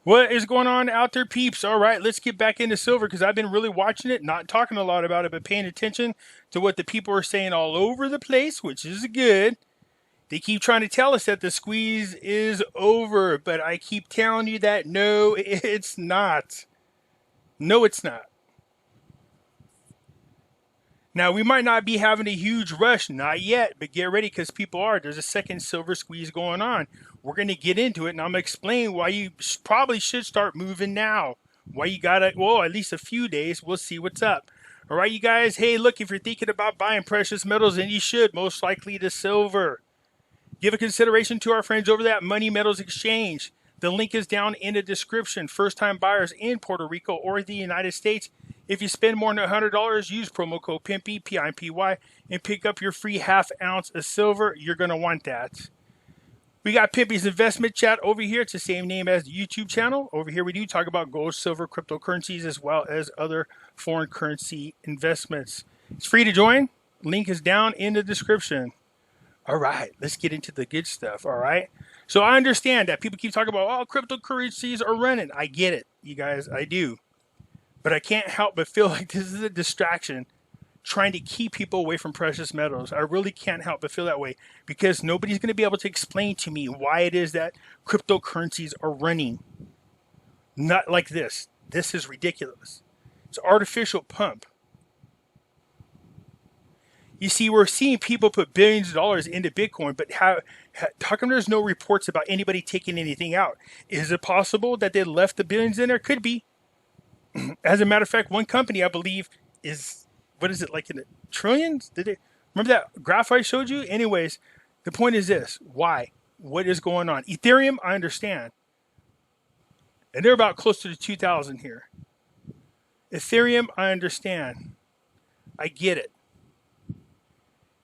What is going on out there, peeps? All right, let's get back into silver because I've been really watching it, not talking a lot about it, but paying attention to what the people are saying all over the place, which is good. They keep trying to tell us that the squeeze is over, but I keep telling you that no, it's not. No, it's not. Now, we might not be having a huge rush, not yet, but get ready because people are. There's a second silver squeeze going on. We're going to get into it, and I'm going to explain why you probably should start moving now. Why you got to, well, at least a few days. We'll see what's up. All right, you guys. Hey, look, if you're thinking about buying precious metals, then you should, most likely the silver. Give a consideration to our friends over at Money Metals Exchange. The link is down in the description. First-time buyers in Puerto Rico or the United States. If you spend more than $100, use promo code Pimpy, P-I-M-P-Y, and pick up your free half ounce of silver. You're going to want that. We got Pimpy's investment chat over here. It's the same name as the YouTube channel. Over here we do talk about gold, silver, cryptocurrencies, as well as other foreign currency investments. It's free to join. Link is down in the description. All right, let's get into the good stuff, all right? So I understand that people keep talking about, oh, cryptocurrencies are running. I get it, you guys, I do. But I can't help but feel like this is a distraction trying to keep people away from precious metals. I really can't help but feel that way because nobody's going to be able to explain to me why it is that cryptocurrencies are running. Not like this. This is ridiculous. It's artificial pump. You see, we're seeing people put billions of dollars into Bitcoin, but how come there's no reports about anybody taking anything out? Is it possible that they left the billions in there? Could be. As a matter of fact, one company, I believe, is, what is it, like in the trillions? Did it? Remember that graph I showed you? Anyways, the point is this. Why? What is going on? Ethereum, I understand. And they're about close to the 2,000 here. Ethereum, I understand. I get it.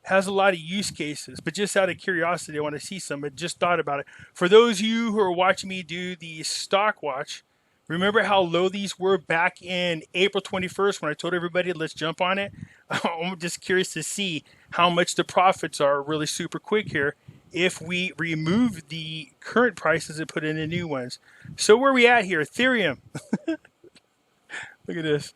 Has a lot of use cases, but just out of curiosity, I want to see some. I just thought about it. For those of you who are watching me do the stock watch, remember how low these were back in April 21st when I told everybody, let's jump on it? I'm just curious to see how much the profits are really super quick here if we remove the current prices and put in the new ones. So where are we at here? Ethereum. Look at this.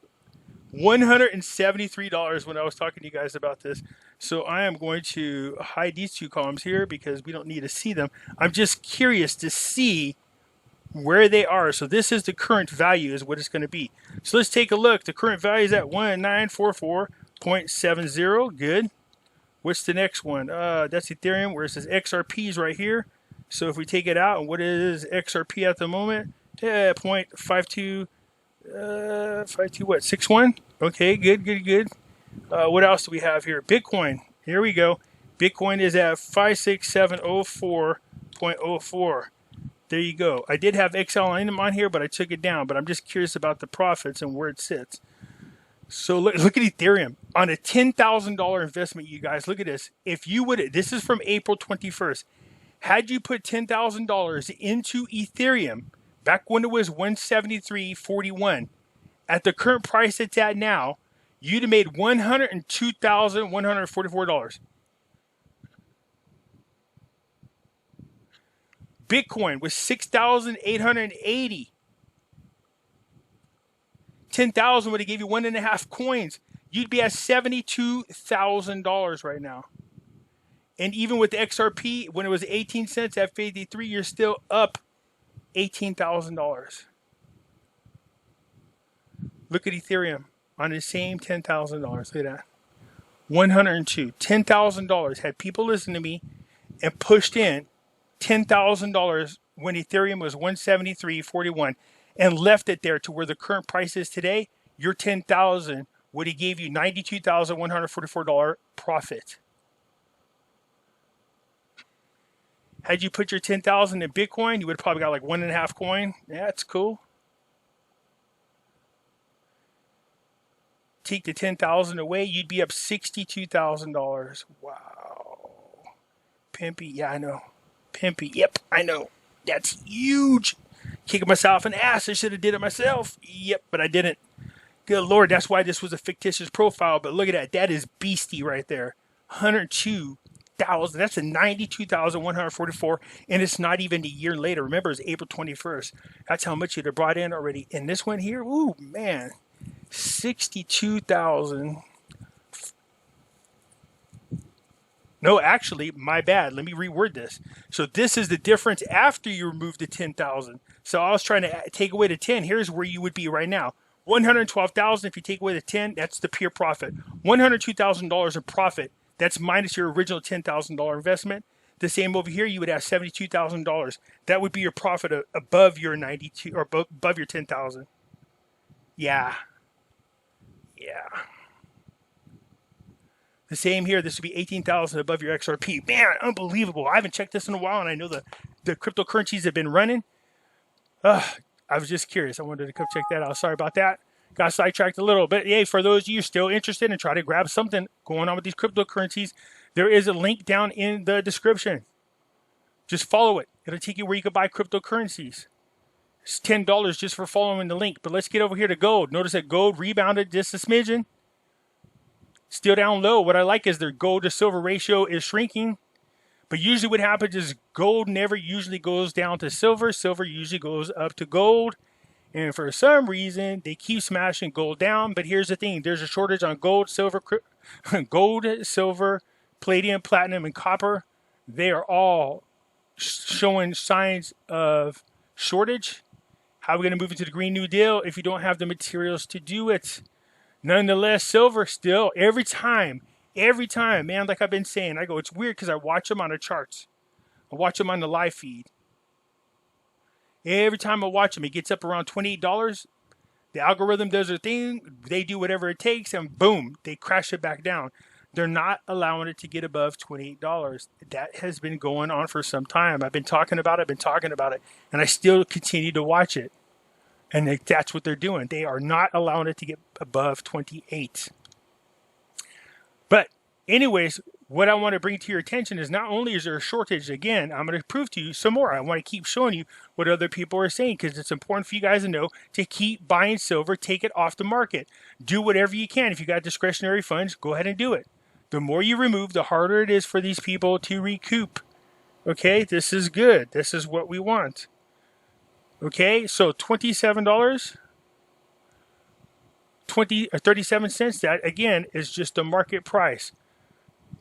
$173 when I was talking to you guys about this. So I am going to hide these two columns here because we don't need to see them. I'm just curious to see where they are. So this is the current value is what it's going to be. So let's take a look. The current value is at 1944.70. Good. What's the next one? That's Ethereum, where it says XRP is right here. So if we take it out, and what is XRP at the moment? 0.52 what? 61? Okay, good. What else do we have here? Bitcoin. Here we go. Bitcoin is at 56704.04. There you go. I did have XLM on here, but I took it down. But I'm just curious about the profits and where it sits. So look at Ethereum. On a $10,000 investment, you guys, look at this. If you would, this is from April 21st. Had you put $10,000 into Ethereum, back when it was 173.41, at the current price it's at now, you'd have made $102,144. Bitcoin was 6,880. 10,000 would have gave you 1.5 coins. You'd be at $72,000 right now. And even with the XRP, when it was 18 cents at 53, you're still up $18,000. Look at Ethereum on the same $10,000. Look at that. 102. $10,000. Had people listen to me and pushed in $10,000 when Ethereum was 173.41 and left it there to where the current price is today, your $10,000 would have gave you $92,144 profit. Had you put your $10,000 in Bitcoin, you would have probably got like 1.5 coin. Yeah, that's cool. Take the $10,000 away, you'd be up $62,000. Wow. Pimpy, yeah, I know. Pimpy, yep, I know. That's huge. Kicking myself in the ass. I should have did it myself. Yep, but I didn't. Good Lord, that's why this was a fictitious profile. But look at that. That is beastie right there. 102 92,000. That's a 92,144, and it's not even a year later. Remember, it's April 21st. That's how much you'd have brought in already. And this one here, ooh, man, 62,000. No, actually, my bad. Let me reword this. So this is the difference after you remove the 10,000. So I was trying to take away the 10. Here's where you would be right now. 112,000. If you take away the 10, that's the pure profit. $102,000 in profit. That's minus your original $10,000 investment. The same over here, you would have $72,000. That would be your profit above your 92 or above your 10,000. Yeah. Yeah. The same here. This would be 18,000 above your XRP. Man, unbelievable. I haven't checked this in a while, and I know the cryptocurrencies have been running. I was just curious. I wanted to come check that out. Sorry about that. Got sidetracked a little bit. Hey, for those of you still interested and try to grab something going on with these cryptocurrencies, there is a link down in the description. Just follow it. It'll take you where you can buy cryptocurrencies. It's $10 just for following the link. But let's get over here to gold. Notice that gold rebounded just a smidgen. Still down low. What I like is their gold to silver ratio is shrinking. But usually what happens is gold never usually goes down to silver. Silver usually goes up to gold. And for some reason, they keep smashing gold down. But here's the thing. There's a shortage on gold, silver, palladium, platinum, and copper. They are all showing signs of shortage. How are we going to move into the Green New Deal if you don't have the materials to do it? Nonetheless, silver still, every time, man, like I've been saying, I go, it's weird because I watch them on the charts. I watch them on the live feed. Every time I watch them, it gets up around $28. The algorithm does their thing. They do whatever it takes, and boom, they crash it back down. They're not allowing it to get above $28. That has been going on for some time. I've been talking about it, and I still continue to watch it. And that's what they're doing. They are not allowing it to get above 28. But anyways, what I want to bring to your attention is not only is there a shortage, again, I'm going to prove to you some more. I want to keep showing you what other people are saying because it's important for you guys to know to keep buying silver, take it off the market. Do whatever you can. If you got discretionary funds, go ahead and do it. The more you remove, the harder it is for these people to recoup. Okay, this is good. This is what we want. Okay, so $27, 37 cents, that again is just the market price.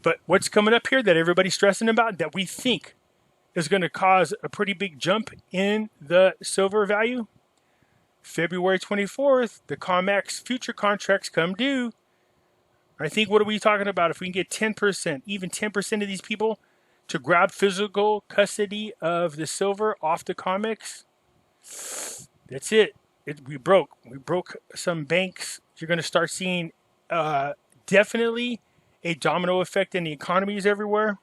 But what's coming up here that everybody's stressing about that we think is going to cause a pretty big jump in the silver value? February 24th, the COMEX future contracts come due. I think, what are we talking about? If we can get 10%, even 10% of these people to grab physical custody of the silver off the COMEX, that's it. We broke some banks. You're going to start seeing definitely a domino effect in the economies everywhere.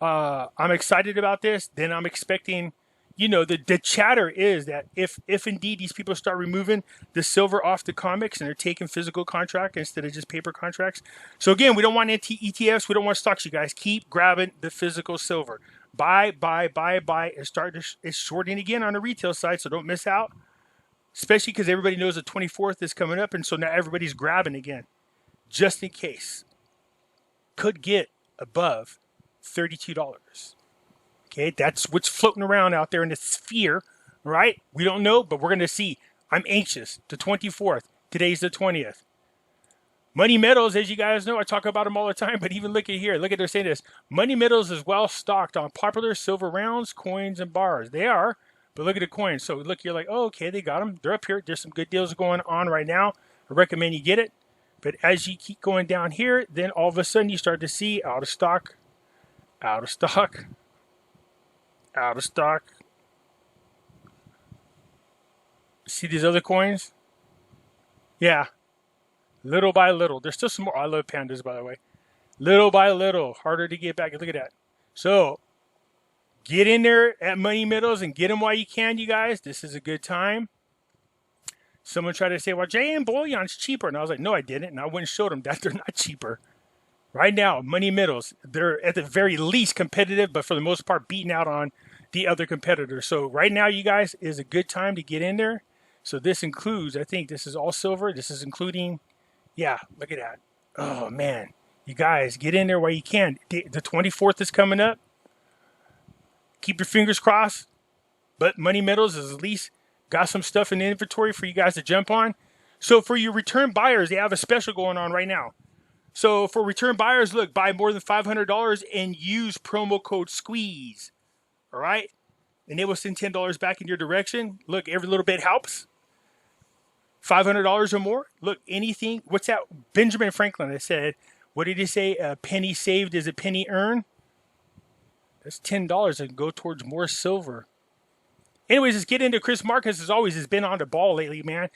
I'm excited about this. Then I'm expecting, the chatter is that if indeed these people start removing the silver off the COMEX and they're taking physical contract instead of just paper contracts. So again, we don't want ETFs. We don't want stocks, you guys. Keep grabbing the physical silver. Buy, and start it's shorting again on the retail side, so don't miss out. Especially because everybody knows the 24th is coming up, and so now everybody's grabbing again. Just in case. Could get above $32. Okay, that's what's floating around out there in the sphere, right? We don't know, but we're going to see. I'm anxious. The 24th. Today's the 20th. Money metals, as you guys know, I talk about them all the time, but even look at here. Look at, they're saying this. Money metals is well stocked on popular silver rounds, coins, and bars. They are, but look at the coins. So look, you're like, oh, okay, they got them. They're up here. There's some good deals going on right now. I recommend you get it. But as you keep going down here, then all of a sudden you start to see out of stock, out of stock, out of stock. See these other coins? Yeah. Little by little. There's still some more. I love pandas, by the way. Little by little. Harder to get back. Look at that. So, get in there at Money Metals and get them while you can, you guys. This is a good time. Someone tried to say, well, JM Bullion's cheaper. And I was like, no, I didn't. And I went and showed them that they're not cheaper. Right now, Money Metals, they're at the very least competitive, but for the most part, beating out on the other competitors. So, right now, you guys, is a good time to get in there. So, this includes, I think this is all silver. This is including... Yeah, look at that. Oh, man. You guys, get in there while you can. The 24th is coming up. Keep your fingers crossed. But Money Metals has at least got some stuff in the inventory for you guys to jump on. So for your return buyers, they have a special going on right now. So for return buyers, look, buy more than $500 and use promo code SQUEEZE. All right? And they will send $10 back in your direction. Look, every little bit helps. $500 or more. Look, anything. What's that? Benjamin Franklin has said, what did he say? A penny saved is a penny earned. That's $10 that can go towards more silver. Anyways, let's get into Chris Marcus. As always, has been on the ball lately, man.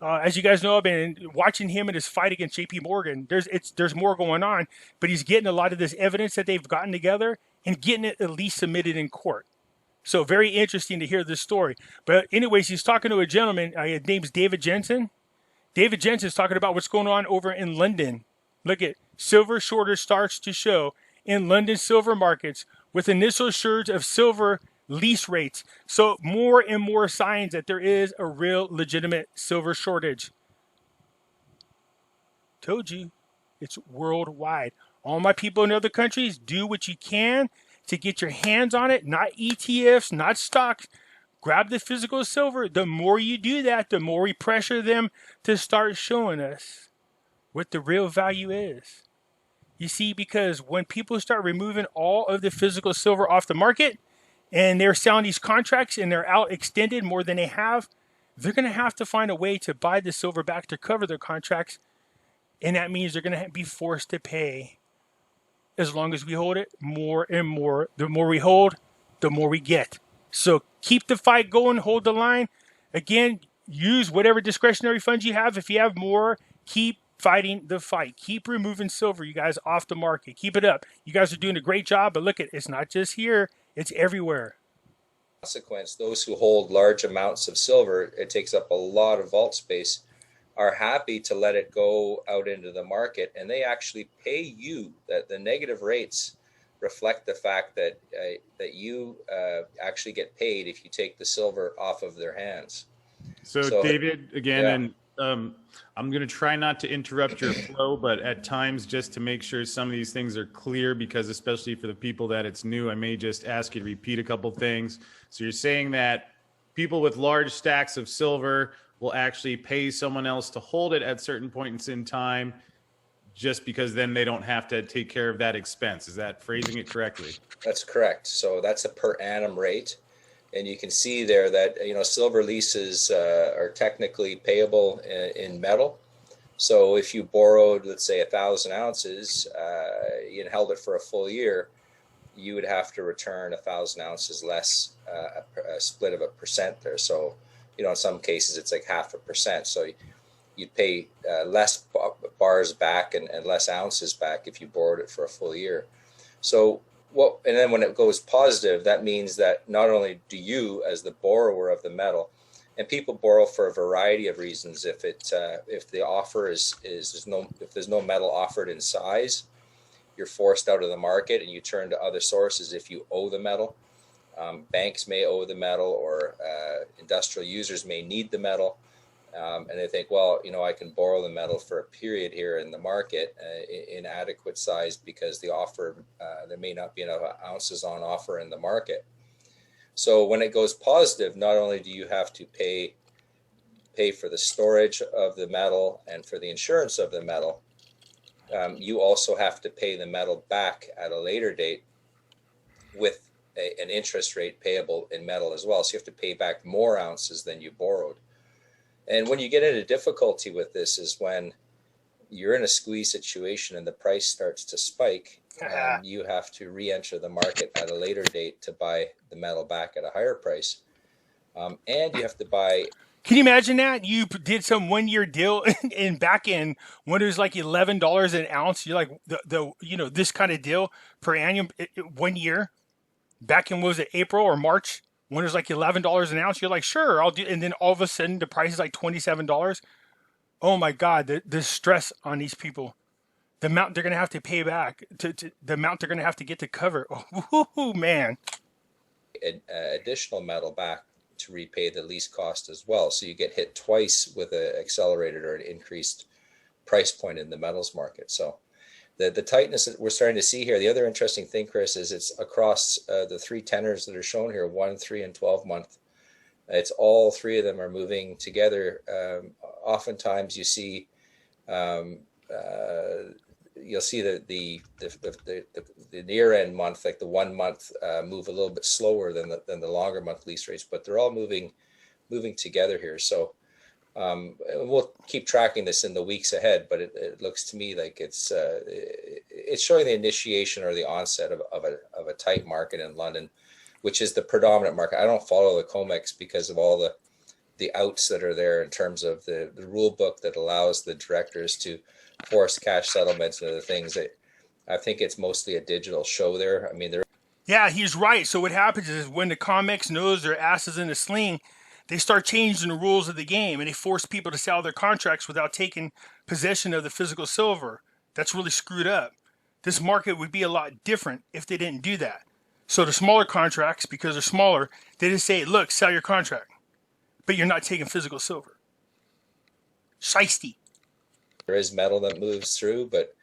As you guys know, I've been watching him in his fight against J.P. Morgan. There's more going on, but he's getting a lot of this evidence that they've gotten together and getting it at least submitted in court. So very interesting to hear this story. But anyways, he's talking to a gentleman. His name's David Jensen. David Jensen's talking about what's going on over in London. Look at silver shortage starts to show in London silver markets with initial surge of silver lease rates. So more and more signs that there is a real legitimate silver shortage. Told you, it's worldwide. All my people in other countries, do what you can to get your hands on it, not ETFs, not stocks. Grab the physical silver. The more you do that, the more we pressure them to start showing us what the real value is. You see, because when people start removing all of the physical silver off the market and they're selling these contracts and they're out extended more than they have, they're going to have to find a way to buy the silver back to cover their contracts. And that means they're going to be forced to pay. As long as we hold it, more and more. The more we hold, the more we get. So keep the fight going, hold the line. Again, use whatever discretionary funds you have. If you have more, keep fighting the fight. Keep removing silver, you guys, off the market. Keep it up. You guys are doing a great job, but look, it's not just here. It's everywhere. Consequence, those who hold large amounts of silver, it takes up a lot of vault space, are happy to let it go out into the market, and they actually pay you. That the negative rates reflect the fact that that you actually get paid if you take the silver off of their hands. So David, again, yeah. And I'm going to try not to interrupt your flow, but at times, just to make sure some of these things are clear, because especially for the people that it's new, I may just ask you to repeat a couple things. So you're saying that people with large stacks of silver will actually pay someone else to hold it at certain points in time, just because then they don't have to take care of that expense. Is that phrasing it correctly? That's correct. So that's a per annum rate. And you can see there that, silver leases are technically payable in metal. So if you borrowed, let's say, 1,000 ounces and held it for a full year, you would have to return 1,000 ounces less, a split of 1% there. So, in some cases, it's like 0.5%. So you'd pay less bars back and less ounces back if you borrowed it for a full year. So and then when it goes positive, that means that not only do you, as the borrower of the metal, and people borrow for a variety of reasons. If the offer if there's no metal offered in size, you're forced out of the market and you turn to other sources if you owe the metal. Banks may owe the metal, or industrial users may need the metal, and they think, well, I can borrow the metal for a period here in the market in adequate size because the offer, there may not be enough ounces on offer in the market. So when it goes positive, not only do you have to pay for the storage of the metal and for the insurance of the metal, you also have to pay the metal back at a later date with an interest rate payable in metal as well. So you have to pay back more ounces than you borrowed. And when you get into difficulty with this is when you're in a squeeze situation and the price starts to spike, and you have to re-enter the market at a later date to buy the metal back at a higher price. And you have to buy... Can you imagine that? You did some 1-year deal in back in when it was like $11 an ounce. You're like, this kind of deal per annum, 1 year. Back in, what was it, April or March? When it was like $11 an ounce, you're like, sure, I'll do. And then all of a sudden, the price is like $27. Oh my God, the stress on these people, the amount they're gonna have to pay back, to the amount they're gonna have to get to cover. Oh man, additional metal back to repay the lease cost as well. So you get hit twice with an accelerated or an increased price point in the metals market. So the tightness that we're starting to see here. The other interesting thing, Chris, is it's across the 3 tenors that are shown here, 1, 3, and 12 month. It's all 3 of them are moving together. Oftentimes you see, you'll see the near end month, like the 1 month, move a little bit slower than the longer month lease rates, but they're all moving together here. So we'll keep tracking this in the weeks ahead, but it looks to me like it's showing the initiation or the onset of a tight market in London, which is the predominant market. I don't follow the COMEX because of all the outs that are there in terms of the rule book that allows the directors to force cash settlements and other things. I think it's mostly a digital show there. I mean, yeah, he's right. So what happens is when the COMEX knows their ass is in a sling, they start changing the rules of the game, and they force people to sell their contracts without taking possession of the physical silver. That's really screwed up. This market would be a lot different if they didn't do that. So the smaller contracts, because they're smaller, they just say, look, sell your contract, but you're not taking physical silver. Shiesty. there is metal that moves through, but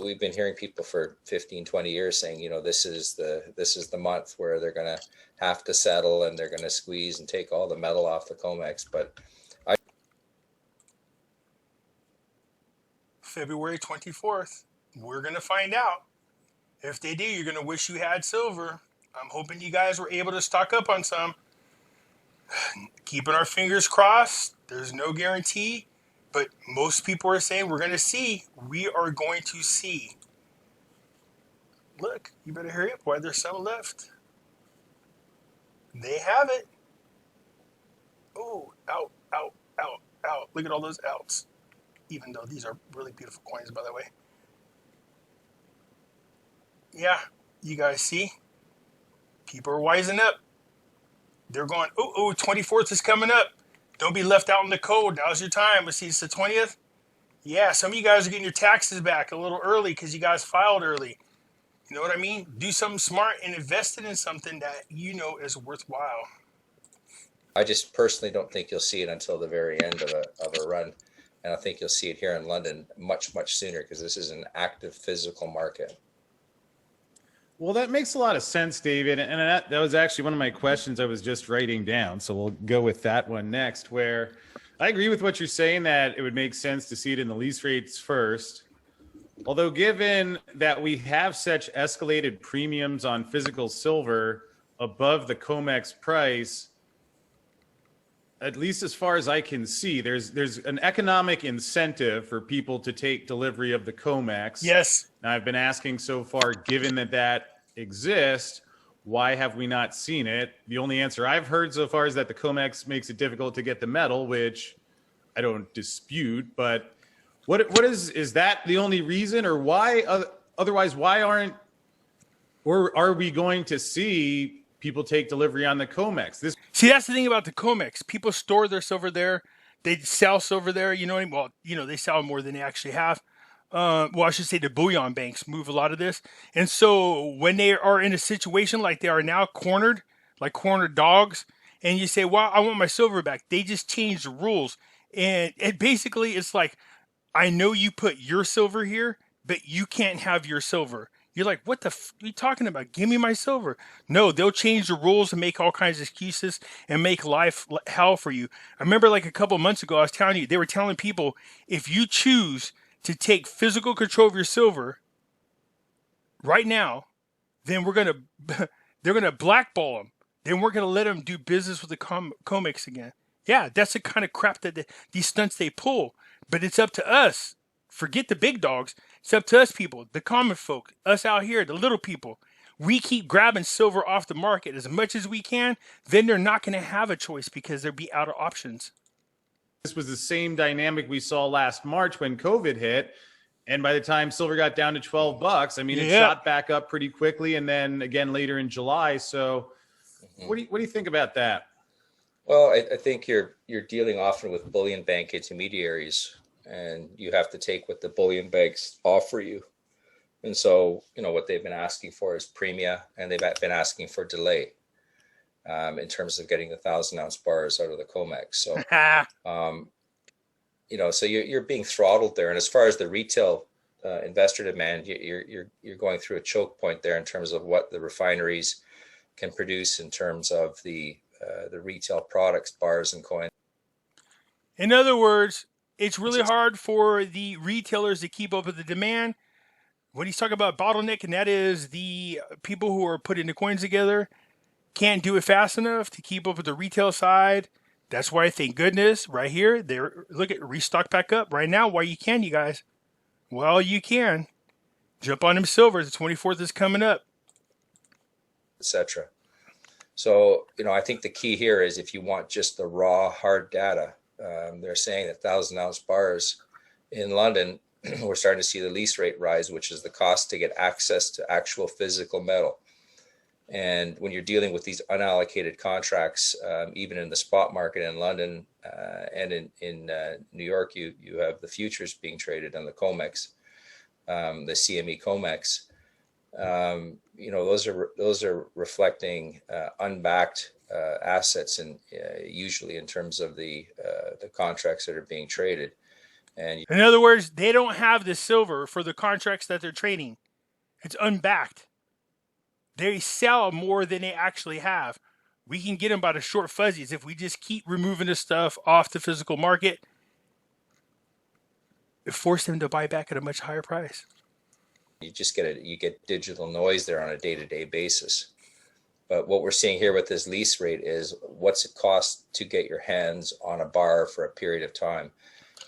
we've been hearing people for 15, 20 years saying, this is the month where they're going to have to settle and they're going to squeeze and take all the metal off the COMEX. But February 24th, we're going to find out. If they do, you're going to wish you had silver. I'm hoping you guys were able to stock up on some. Keeping our fingers crossed. There's no guarantee, but most people are saying we're going to see. We are going to see. Look, you better hurry up while there's some left. They have it. Oh, out, out, out, out. Look at all those outs. Even though these are really beautiful coins, by the way. Yeah, you guys see? People are wising up. They're going, 24th is coming up. Don't be left out in the cold. Now's your time. Let's see, it's the 20th. Yeah, some of you guys are getting your taxes back a little early because you guys filed early. You know what I mean? Do something smart and invest it in something that you know is worthwhile. I just personally don't think you'll see it until the very end of a run. And I think you'll see it here in London much, much sooner because this is an active physical market. Well, that makes a lot of sense, David. And that was actually one of my questions I was just writing down. So we'll go with that one next, where I agree with what you're saying that it would make sense to see it in the lease rates first. Although given that we have such escalated premiums on physical silver above the COMEX price, at least as far as I can see, there's an economic incentive for people to take delivery of the COMEX. Yes. Now, I've been asking so far, given that exists, why have we not seen it? The only answer I've heard so far is that the COMEX makes it difficult to get the metal, which I don't dispute. But what is that the only reason, or why? Otherwise, why aren't, or are we going to see people take delivery on the COMEX? See, that's the thing about the COMEX. People store their silver there. They sell silver there. You know what I mean? Well, they sell more than they actually have. I should say the bullion banks move a lot of this. And so when they are in a situation like they are now, cornered, like cornered dogs, and you say, well, I want my silver back. They just change the rules. And basically it's like, I know you put your silver here, but you can't have your silver. You're like, what the f are you talking about? Give me my silver. No, they'll change the rules and make all kinds of excuses and make life hell for you. I remember like a couple months ago, I was telling you, they were telling people, if you choose to take physical control of your silver right now, then they're going to blackball them. Then we're going to let them do business with the COMEX again. Yeah, that's the kind of crap that these stunts they pull. But it's up to us. Forget the big dogs. It's up to us people, the common folk, us out here, the little people. We keep grabbing silver off the market as much as we can, then they're not going to have a choice because they'll be out of options. This was the same dynamic we saw last March when COVID hit. And by the time silver got down to $12, I mean, it shot back up pretty quickly. And then again, later in July. So what do you think about that? Well, I think you're dealing often with bullion bank intermediaries, and you have to take what the bullion banks offer you. And so, what they've been asking for is premia, and they've been asking for delay in terms of getting the 1,000-ounce bars out of the COMEX. So, so you're being throttled there. And as far as the retail investor demand, you're going through a choke point there in terms of what the refineries can produce in terms of the retail products, bars and coins. In other words, it's really hard for the retailers to keep up with the demand. What he's talking about bottleneck, and that is the people who are putting the coins together can't do it fast enough to keep up with the retail side. That's why, thank goodness, right here, they're look at restock back up right now. Why you can, you guys? Well, you can jump on them silvers. The 24th is coming up, etc. So, I think the key here is if you want just the raw hard data, they're saying that 1,000-ounce bars in London, we're starting to see the lease rate rise, which is the cost to get access to actual physical metal. And when you're dealing with these unallocated contracts, even in the spot market in London and in New York, you have the futures being traded on the COMEX, the CME COMEX. Those are reflecting unbacked assets, and usually in terms of the contracts that are being traded. And in other words, they don't have the silver for the contracts that they're trading. It's unbacked. They sell more than they actually have. We can get them by the short fuzzies if we just keep removing the stuff off the physical market. It forces them to buy back at a much higher price. You just get digital noise there on a day-to-day basis. But what we're seeing here with this lease rate is what's it cost to get your hands on a bar for a period of time.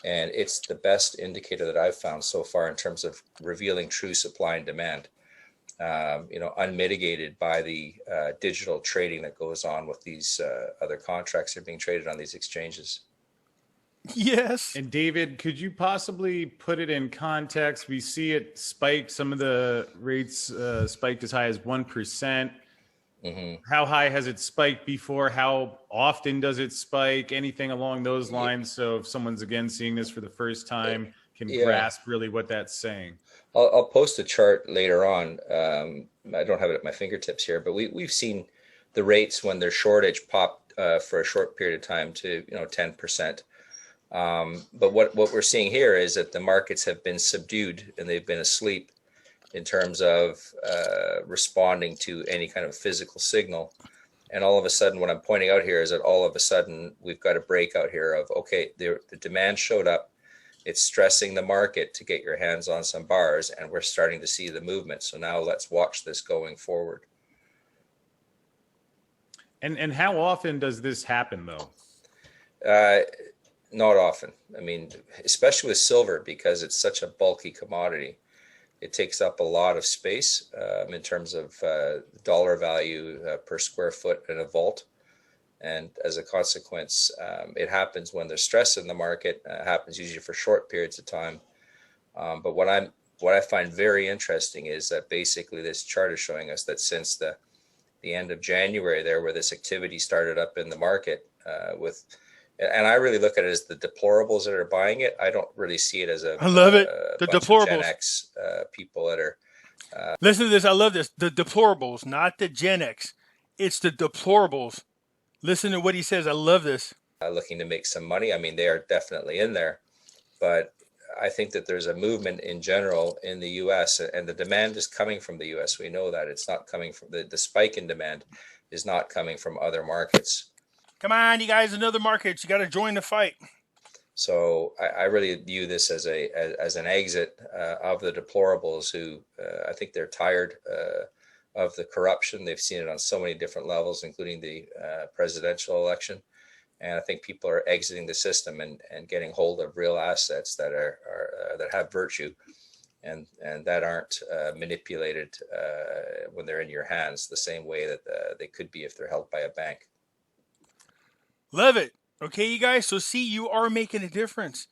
And it's the best indicator that I've found so far in terms of revealing true supply and demand. Unmitigated by the digital trading that goes on with these other contracts that are being traded on these exchanges. Yes. And David, could you possibly put it in context? We see it spike. Some of the rates spiked as high as 1%. Mm-hmm. How high has it spiked before? How often does it spike? Anything along those lines? So if someone's again seeing this for the first time, can grasp really what that's saying. I'll post a chart later on. I don't have it at my fingertips here, but we've seen the rates when their shortage popped for a short period of time to 10%. But what we're seeing here is that the markets have been subdued and they've been asleep in terms of responding to any kind of physical signal. And all of a sudden, what I'm pointing out here is that all of a sudden we've got a breakout here of, okay, the demand showed up. It's stressing the market to get your hands on some bars, and we're starting to see the movement. So now let's watch this going forward. And how often does this happen, though? Not often. I mean, especially with silver, because it's such a bulky commodity. It takes up a lot of space in terms of dollar value per square foot in a vault. And as a consequence, it happens when there's stress in the market. It happens usually for short periods of time. But what I find very interesting is that basically this chart is showing us that since the end of January there, where this activity started up in the market and I really look at it as the deplorables that are buying it. I don't really see it as I love it. The deplorables. Gen X people that are. Listen to this. I love this. The deplorables, not the Gen X. It's the deplorables. Listen to what he says. I love this. Looking to make some money. I mean, they are definitely in there. But I think that there's a movement in general in the U.S. and the demand is coming from the U.S. We know that. It's not coming from the spike in demand is not coming from other markets. Come on, you guys, another market. You got to join the fight. So I really view this as an exit of the deplorables who I think they're tired of the corruption. They've seen it on so many different levels, including the presidential election. And I think people are exiting the system and getting hold of real assets that are that have virtue and that aren't manipulated when they're in your hands the same way that they could be if they're held by a bank. Love it. Okay, you guys. So see, you are making a difference.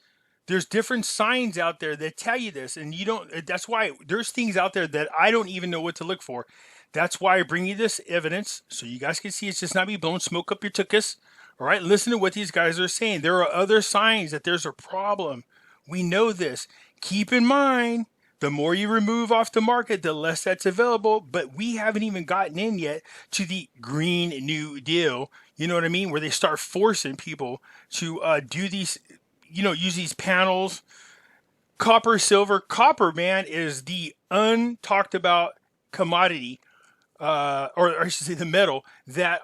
There's different signs out there that tell you this, and you don't. That's why there's things out there that I don't even know what to look for. That's why I bring you this evidence so you guys can see it's just not me blowing smoke up your tuchus. All right, listen to what these guys are saying. There are other signs that there's a problem. We know this. Keep in mind, the more you remove off the market, the less that's available. But we haven't even gotten in yet to the Green New Deal. You know what I mean? Where they start forcing people to do these, use these panels Copper, silver. Copper, man, is the untalked about commodity, or I should say the metal that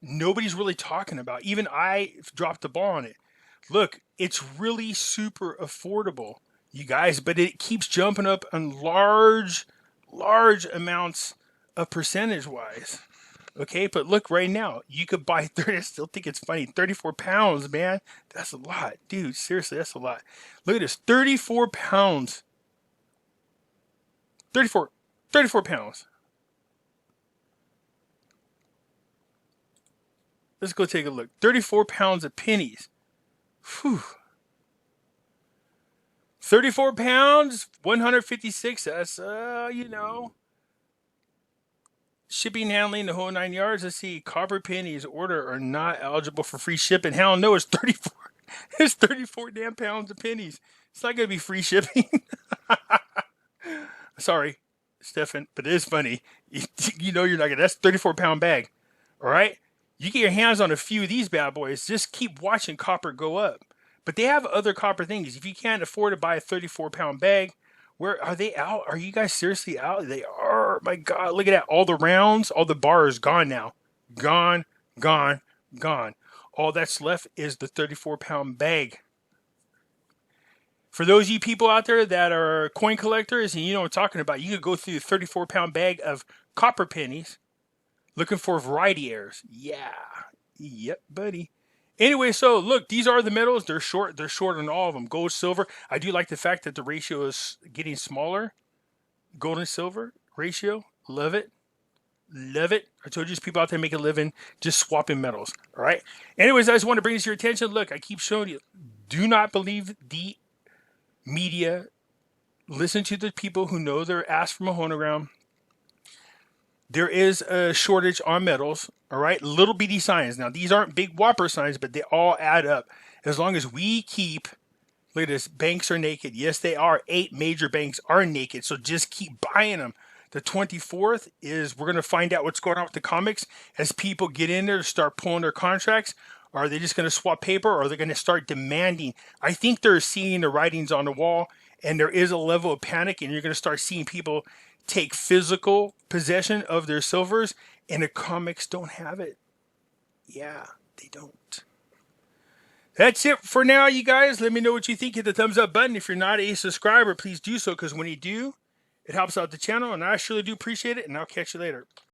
nobody's really talking about. Even I dropped the ball on it. Look, it's really super affordable, you guys, but it keeps jumping up on large amounts of percentage wise. Okay, but look right now, you could buy 30, I still think it's funny, 34 pounds, man. That's a lot. Dude, seriously, that's a lot. Look at this, 34 pounds. 34 pounds. Let's go take a look. 34 pounds of pennies. Whew. 34 pounds, 156. That's, you know, shipping, handling, the whole 9 yards. Let's see. Copper pennies order are not eligible for free shipping. Hell no, it's 34. It's 34 damn pounds of pennies. It's not going to be free shipping. Sorry, Stefan, but it is funny. You know you're not going to. That's a 34 pound bag. All right? You get your hands on a few of these bad boys, just keep watching copper go up. But they have other copper things. If you can't afford to buy a 34 pound bag, where are they out? Are you guys seriously out? They are. My God, look at that. All the rounds, all the bars gone now. Gone. All that's left is the 34 pound bag. For those of you people out there that are coin collectors and you know what I'm talking about, you could go through the 34 pound bag of copper pennies looking for variety errors. Yeah. Yep, buddy. Anyway, so look, these are the metals. They're short on all of them. Gold, silver. I do like the fact that the ratio is getting smaller. Gold and silver ratio. Love it. Love it. I told you, there's people out there make a living just swapping metals. All right. Anyways, I just want to bring this to your attention. Look, I keep showing you. Do not believe the media. Listen to the people who know their ass from a honogram. There is a shortage on metals. All right. Little bitty signs. Now, these aren't big whopper signs, but they all add up. As long as we keep, look at this, banks are naked. Yes, they are. 8 major banks are naked. So just keep buying them. The 24th is we're going to find out what's going on with the comics as people get in there to start pulling their contracts. Are they just going to swap paper, or are they going to start demanding? I think they're seeing the writings on the wall, and there is a level of panic, and you're going to start seeing people take physical possession of their silvers, and the comics don't have it. Yeah, they don't. That's it for now, you guys. Let me know what you think. Hit the thumbs up button. If you're not a subscriber, please do so, because when you do, it helps out the channel, and I surely do appreciate it, and I'll catch you later.